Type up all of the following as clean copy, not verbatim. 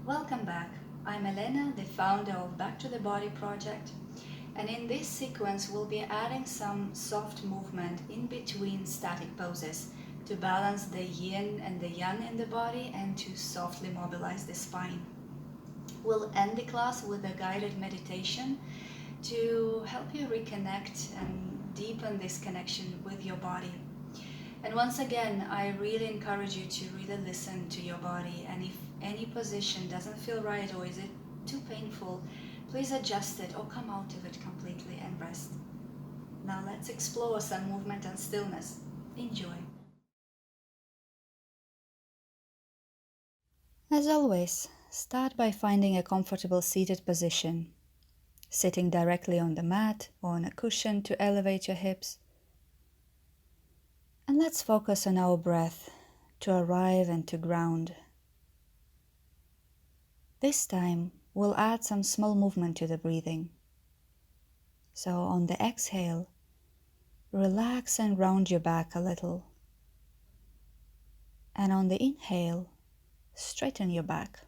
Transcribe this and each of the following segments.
Welcome back. I'm Elena, the founder of Back to the Body project, and in this sequence we'll be adding some soft movement in between static poses to balance the yin and the yang in the body and to softly mobilize the spine. We'll end the class with a guided meditation to help you reconnect and deepen this connection with your body. And once again, I really encourage you to really listen to your body, and if any position doesn't feel right or is it too painful, please adjust it or come out of it completely and rest. Now let's explore some movement and stillness. Enjoy. As always, start by finding a comfortable seated position, sitting directly on the mat or on a cushion to elevate your hips. And let's focus on our breath to arrive and to ground. This time, we'll add some small movement to the breathing. So on the exhale, relax and round your back a little. And on the inhale, straighten your back.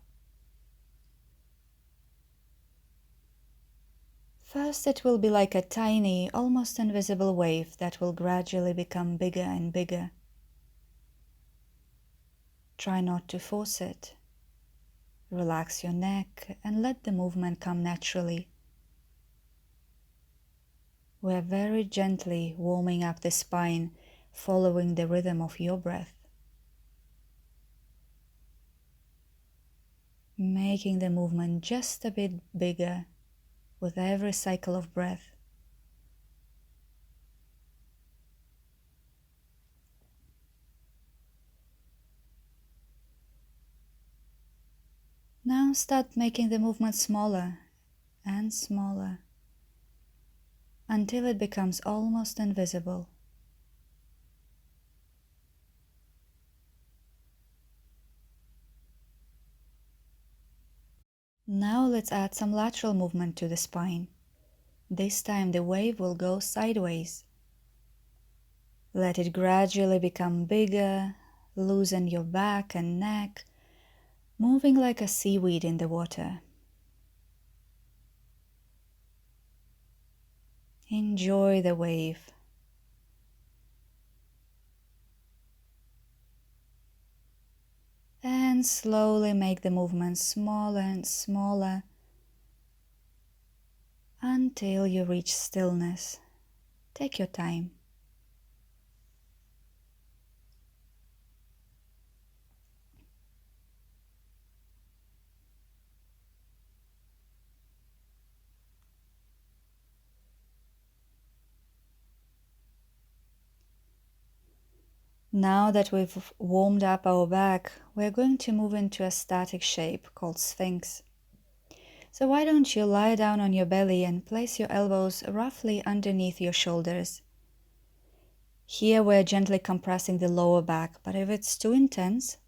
First, it will be like a tiny, almost invisible wave that will gradually become bigger and bigger. Try not to force it. Relax your neck and let the movement come naturally. We're very gently warming up the spine, following the rhythm of your breath. Making the movement just a bit bigger with every cycle of breath. Now start making the movement smaller and smaller until it becomes almost invisible. Now let's add some lateral movement to the spine. This time the wave will go sideways. Let it gradually become bigger, loosen your back and neck, moving like a seaweed in the water. Enjoy the wave. And slowly make the movement smaller and smaller until you reach stillness. Take your time. Now that we've warmed up our back, we're going to move into a static shape called Sphinx. So why don't you lie down on your belly and place your elbows roughly underneath your shoulders. Here we're gently compressing the lower back, but if it's too intense,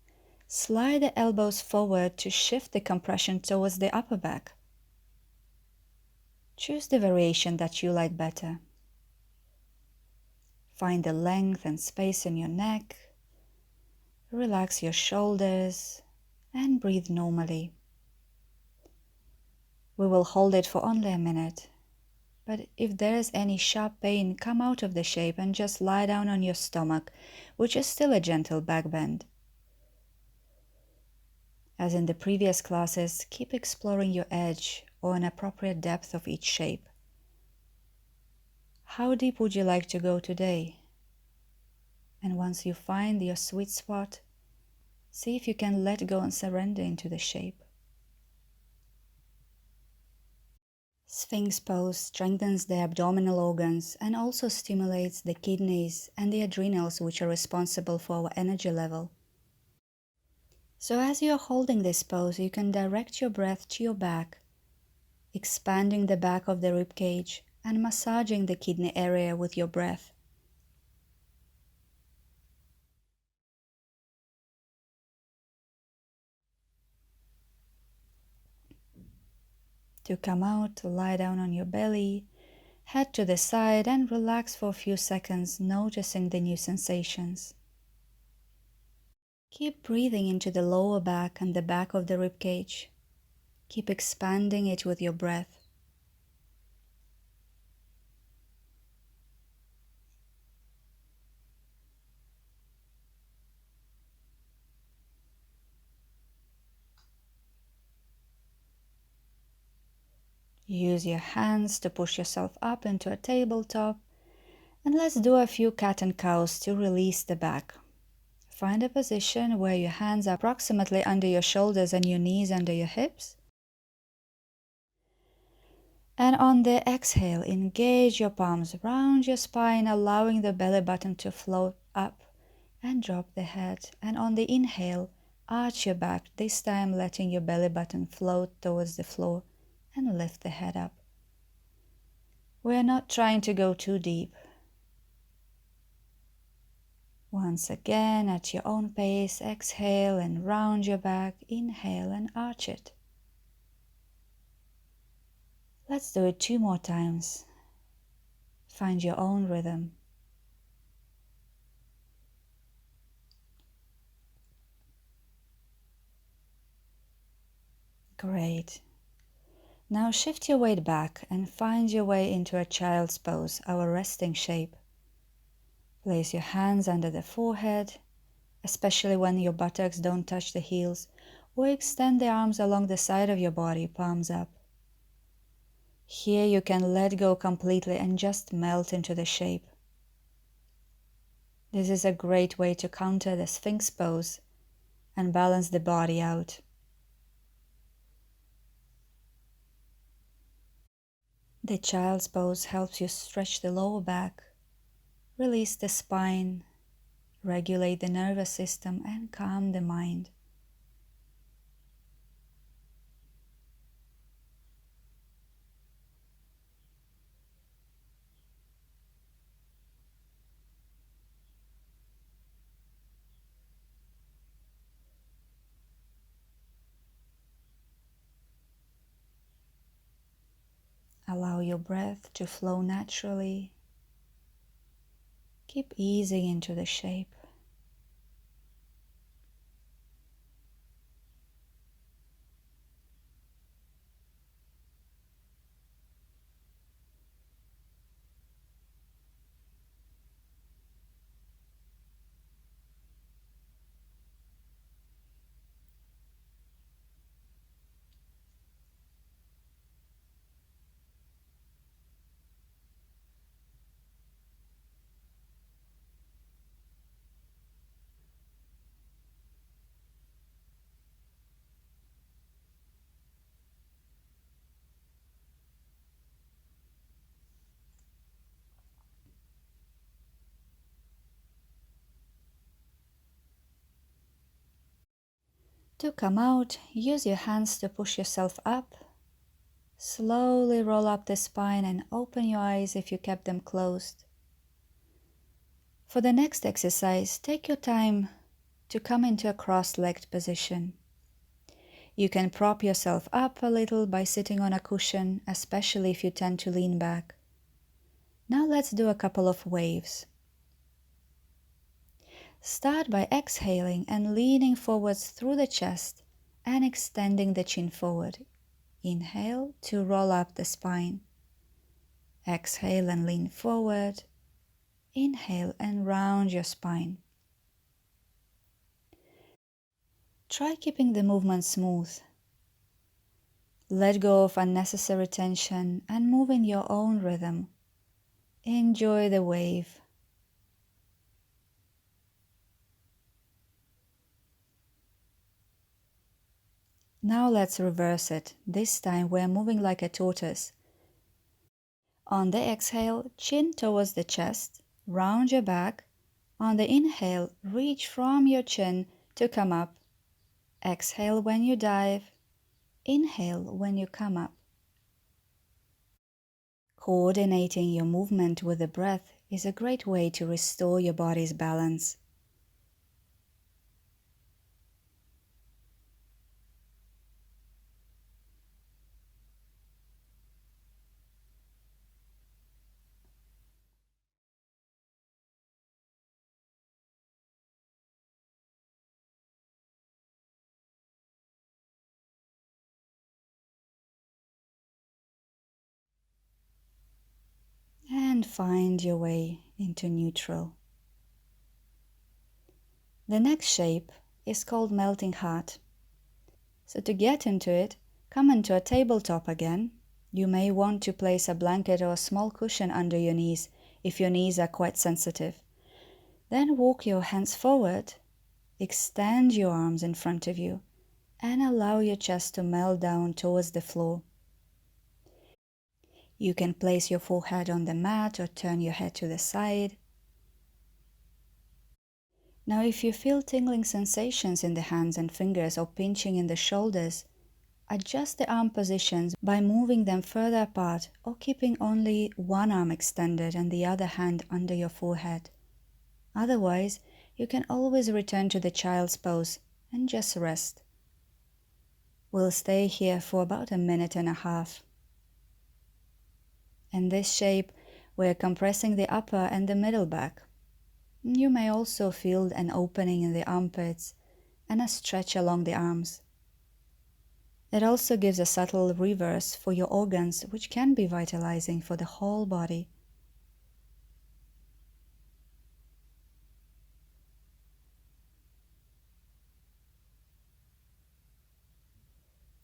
slide the elbows forward to shift the compression towards the upper back. Choose the variation that you like better. Find the length and space in your neck. Relax your shoulders and breathe normally. We will hold it for only a minute, but if there is any sharp pain, come out of the shape and just lie down on your stomach, which is still a gentle back bend. As in the previous classes, keep exploring your edge or an appropriate depth of each shape. How deep would you like to go today? And once you find your sweet spot, see if you can let go and surrender into the shape. Sphinx pose strengthens the abdominal organs and also stimulates the kidneys and the adrenals, which are responsible for our energy level. So as you're holding this pose, you can direct your breath to your back, expanding the back of the rib cage and massaging the kidney area with your breath. To come out, lie down on your belly, head to the side and relax for a few seconds, noticing the new sensations. Keep breathing into the lower back and the back of the rib cage, Keep expanding it with your breath. Use your hands to push yourself up into a tabletop, and let's do a few cat and cows to release the back. Find a position where your hands are approximately under your shoulders and your knees under your hips. And on the exhale, engage your palms round your spine, allowing the belly button to float up and drop the head. And on the inhale, arch your back, this time letting your belly button float towards the floor and lift the head up. We're not trying to go too deep. Once again, at your own pace, exhale and round your back, inhale and arch it. Let's do it 2 more times. Find your own rhythm. Great. Now shift your weight back and find your way into a child's pose, our resting shape. Place your hands under the forehead, especially when your buttocks don't touch the heels, or extend the arms along the side of your body, palms up. Here you can let go completely and just melt into the shape. This is a great way to counter the Sphinx pose and balance the body out. The child's pose helps you stretch the lower back, release the spine, regulate the nervous system, and calm the mind. Allow your breath to flow naturally. Keep easing into the shape. To come out, use your hands to push yourself up. Slowly roll up the spine and open your eyes if you kept them closed. For the next exercise, take your time to come into a cross-legged position. You can prop yourself up a little by sitting on a cushion, especially if you tend to lean back. Now let's do a couple of waves. Start by exhaling and leaning forwards through the chest and extending the chin forward. Inhale to roll up the spine. Exhale and lean forward. Inhale and round your spine. Try keeping the movement smooth. Let go of unnecessary tension and move in your own rhythm. Enjoy the wave. Now let's reverse it. This time we're moving like a tortoise. On the exhale, chin towards the chest, round your back. On the inhale, reach from your chin to come up. Exhale when you dive. Inhale when you come up. Coordinating your movement with the breath is a great way to restore your body's balance. and find your way into neutral. The next shape is called melting heart. So to get into it, come into a tabletop again. You may want to place a blanket or a small cushion under your knees if your knees are quite sensitive. Then walk your hands forward, extend your arms in front of you, and allow your chest to melt down towards the floor. You can place your forehead on the mat or turn your head to the side. Now, if you feel tingling sensations in the hands and fingers or pinching in the shoulders, adjust the arm positions by moving them further apart or keeping only one arm extended and the other hand under your forehead. Otherwise, you can always return to the child's pose and just rest. We'll stay here for about 1.5 minutes. In this shape, we're compressing the upper and the middle back. You may also feel an opening in the armpits and a stretch along the arms. It also gives a subtle reverse for your organs, which can be vitalizing for the whole body.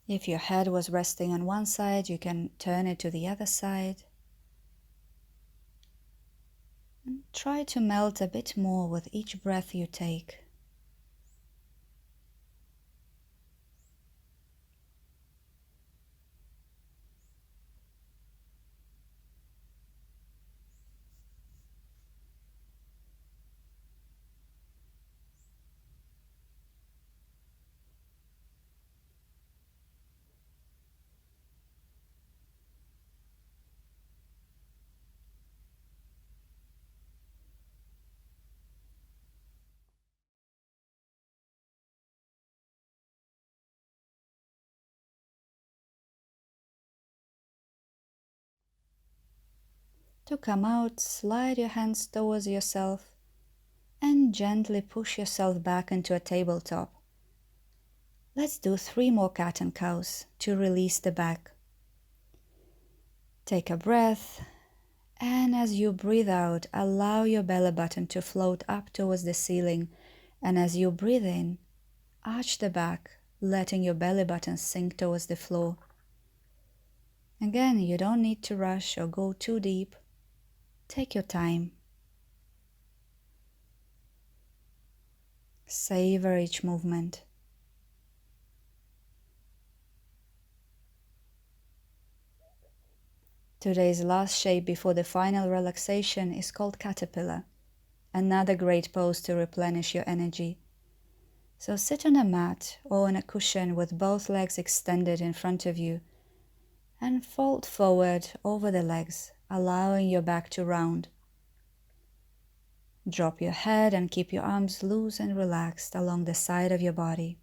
If your head was resting on one side, you can turn it to the other side. And try to melt a bit more with each breath you take. To come out, slide your hands towards yourself and gently push yourself back into a tabletop. Let's do 3 more cat and cows to release the back. Take a breath, and as you breathe out, allow your belly button to float up towards the ceiling, and as you breathe in, arch the back, letting your belly button sink towards the floor. Again, you don't need to rush or go too deep. Take your time. Savor each movement. Today's last shape before the final relaxation is called caterpillar, another great pose to replenish your energy. So sit on a mat or on a cushion with both legs extended in front of you and fold forward over the legs, allowing your back to round. Drop your head and keep your arms loose and relaxed along the side of your body.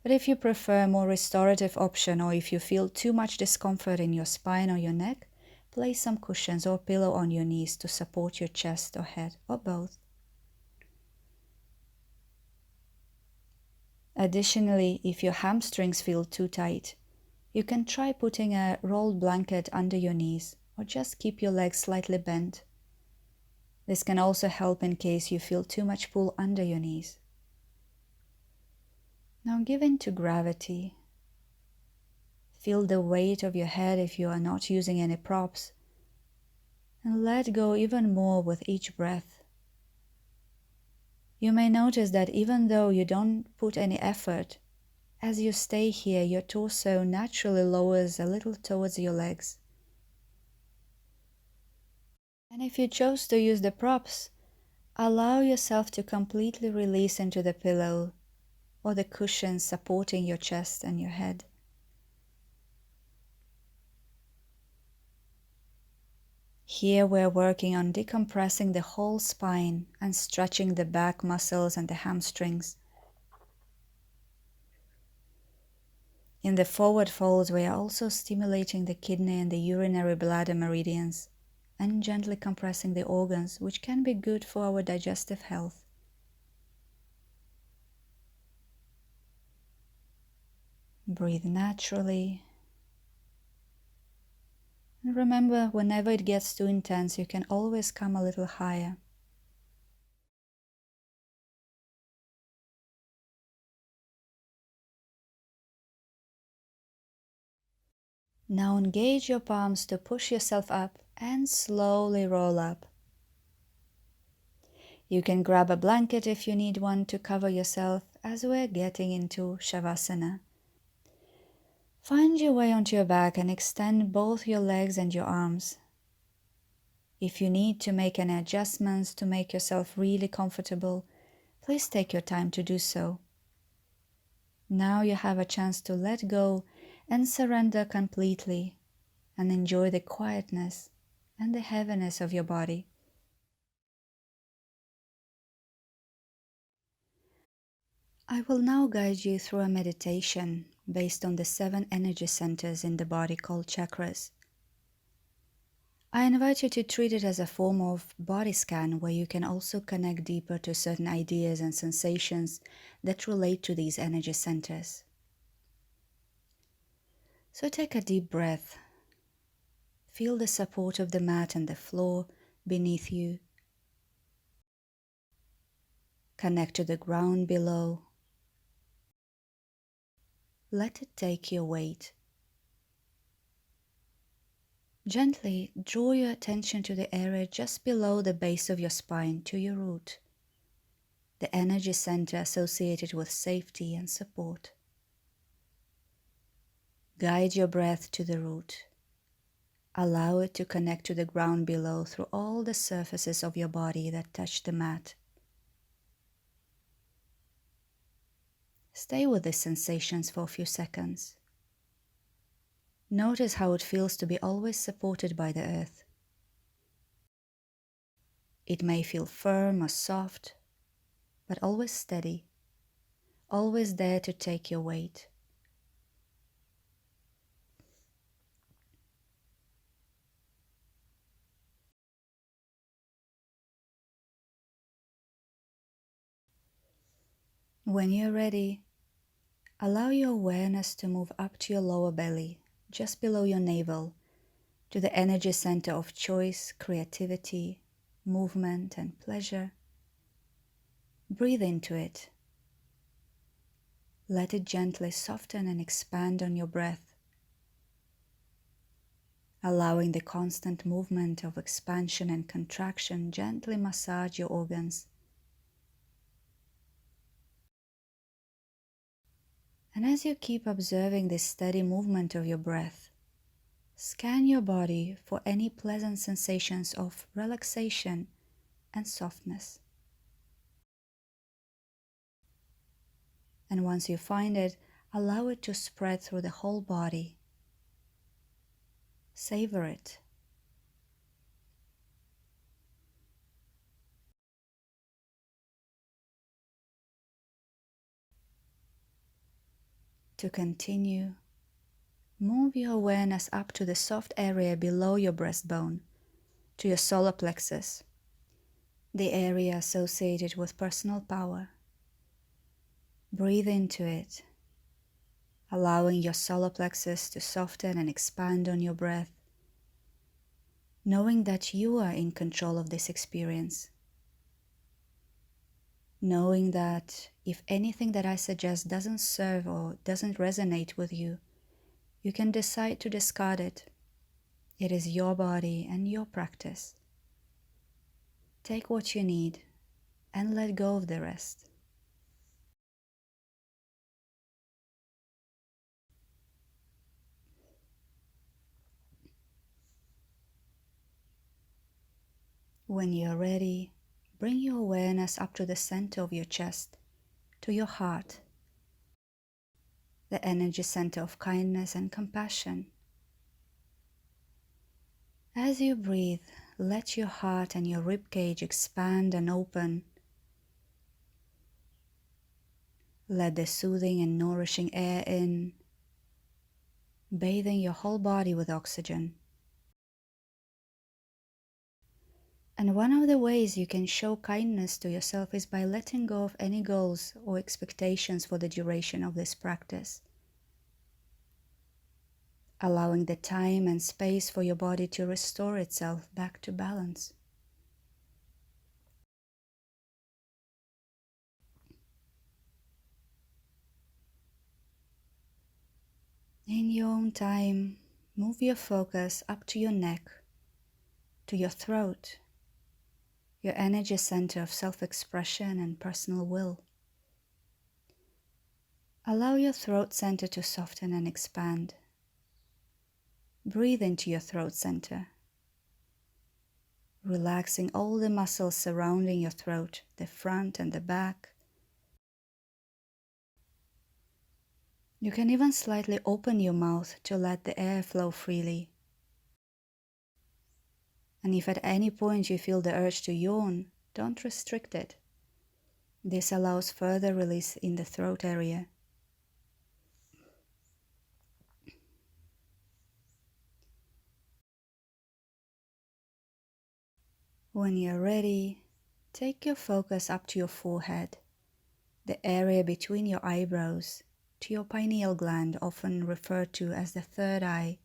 But if you prefer a more restorative option, or if you feel too much discomfort in your spine or your neck, place some cushions or pillow on your knees to support your chest or head, or both. Additionally, if your hamstrings feel too tight, you can try putting a rolled blanket under your knees, or just keep your legs slightly bent. This can also help in case you feel too much pull under your knees. Now give in to gravity. Feel the weight of your head if you are not using any props, and let go even more with each breath. You may notice that even though you don't put any effort, as you stay here, your torso naturally lowers a little towards your legs. And if you chose to use the props, allow yourself to completely release into the pillow or the cushions supporting your chest and your head. Here we're working on decompressing the whole spine and stretching the back muscles and the hamstrings. In the forward folds, we are also stimulating the kidney and the urinary bladder meridians and gently compressing the organs, which can be good for our digestive health. Breathe naturally and remember, whenever it gets too intense, you can always come a little higher. Now engage your palms to push yourself up and slowly roll up. You can grab a blanket if you need one to cover yourself as we're getting into Shavasana. Find your way onto your back and extend both your legs and your arms. If you need to make any adjustments to make yourself really comfortable, please take your time to do so. Now you have a chance to let go and surrender completely and enjoy the quietness and the heaviness of your body. I will now guide you through a meditation based on the 7 energy centers in the body called chakras. I invite you to treat it as a form of body scan where you can also connect deeper to certain ideas and sensations that relate to these energy centers. So take a deep breath. Feel the support of the mat and the floor beneath you. Connect to the ground below. Let it take your weight. Gently draw your attention to the area just below the base of your spine, to your root, the energy center associated with safety and support. Guide your breath to the root. Allow it to connect to the ground below through all the surfaces of your body that touch the mat. Stay with these sensations for a few seconds. Notice how it feels to be always supported by the earth. It may feel firm or soft, but always steady, always there to take your weight. When you're ready, allow your awareness to move up to your lower belly, just below your navel, to the energy center of choice, creativity, movement, and pleasure. Breathe into it. Let it gently soften and expand on your breath, allowing the constant movement of expansion and contraction gently massage your organs. And as you keep observing this steady movement of your breath, scan your body for any pleasant sensations of relaxation and softness. And once you find it, allow it to spread through the whole body. Savor it. To continue, move your awareness up to the soft area below your breastbone, to your solar plexus, the area associated with personal power. Breathe into it, allowing your solar plexus to soften and expand on your breath, knowing that you are in control of this experience. Knowing that if anything that I suggest doesn't serve or doesn't resonate with you, you can decide to discard it. It is your body and your practice. Take what you need and let go of the rest. When you're ready, bring your awareness up to the center of your chest, to your heart, the energy center of kindness and compassion. As you breathe, let your heart and your ribcage expand and open. Let the soothing and nourishing air in, bathing your whole body with oxygen. And one of the ways you can show kindness to yourself is by letting go of any goals or expectations for the duration of this practice. allowing the time and space for your body to restore itself back to balance. In your own time, move your focus up to your neck, to your throat, your energy center of self-expression and personal will. Allow your throat center to soften and expand. Breathe into your throat center, relaxing all the muscles surrounding your throat, the front and the back. You can even slightly open your mouth to let the air flow freely. And if at any point you feel the urge to yawn, don't restrict it. This allows further release in the throat area. When you're ready, take your focus up to your forehead, the area between your eyebrows, to your pineal gland, often referred to as the third eye.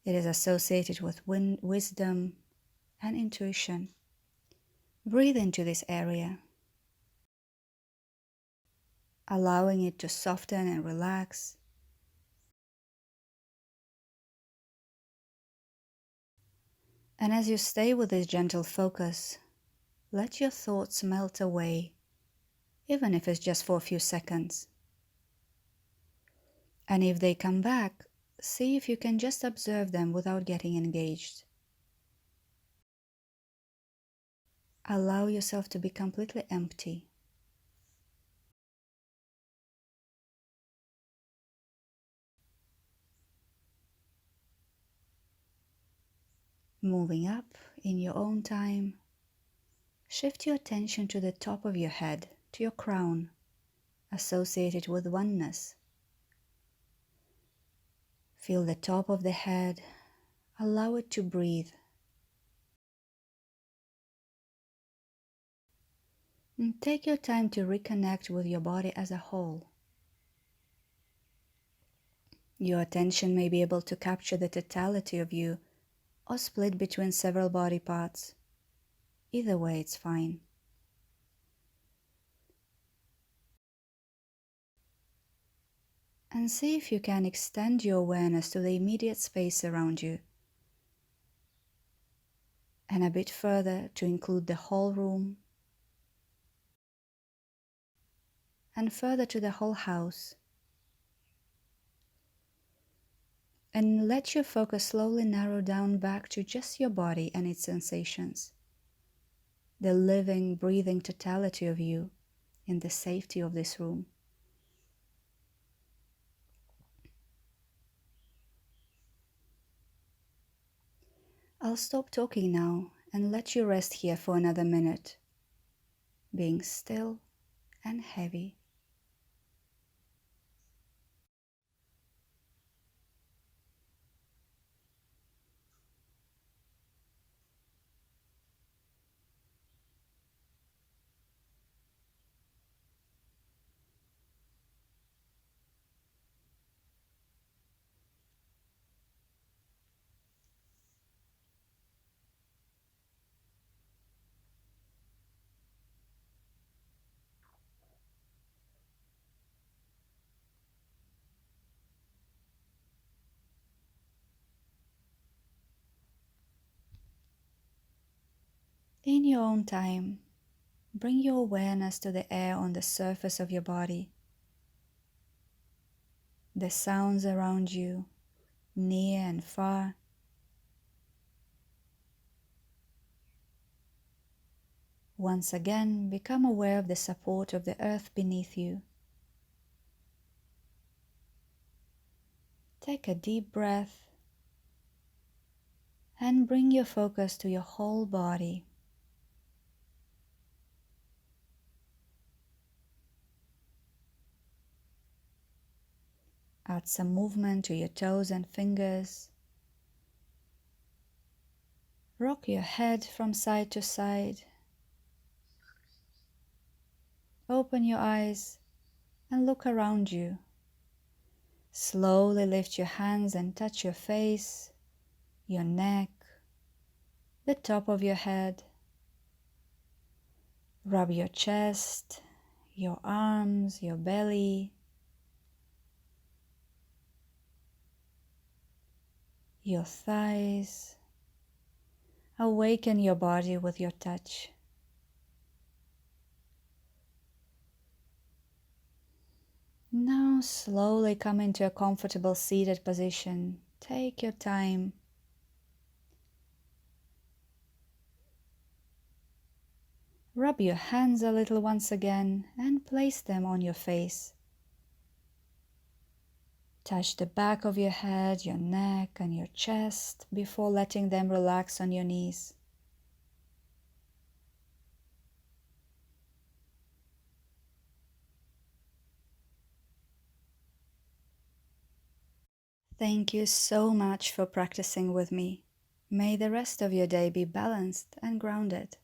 It is associated with wisdom and intuition. Breathe into this area, allowing it to soften and relax. And as you stay with this gentle focus, let your thoughts melt away, even if it's just for a few seconds. And if they come back, see if you can just observe them without getting engaged. Allow yourself to be completely empty. Moving up in your own time, shift your attention to the top of your head, to your crown, associated with oneness. Feel the top of the head, allow it to breathe. And take your time to reconnect with your body as a whole. Your attention may be able to capture the totality of you or split between several body parts. Either way, it's fine. And see if you can extend your awareness to the immediate space around you, and a bit further to include the whole room, and further to the whole house. And let your focus slowly narrow down back to just your body and its sensations, the living, breathing totality of you in the safety of this room. I'll stop talking now and let you rest here for another minute, being still and heavy. In your own time, bring your awareness to the air on the surface of your body, the sounds around you, near and far. Once again, become aware of the support of the earth beneath you. Take a deep breath and bring your focus to your whole body. Add some movement to your toes and fingers. Rock your head from side to side. Open your eyes and look around you. Slowly lift your hands and touch your face, your neck, the top of your head. Rub your chest, your arms, your belly, your thighs. Awaken your body with your touch. Now slowly come into a comfortable seated position. Take your time. Rub your hands a little once again and place them on your face. Touch the back of your head, your neck, and your chest before letting them relax on your knees. Thank you so much for practicing with me. May the rest of your day be balanced and grounded.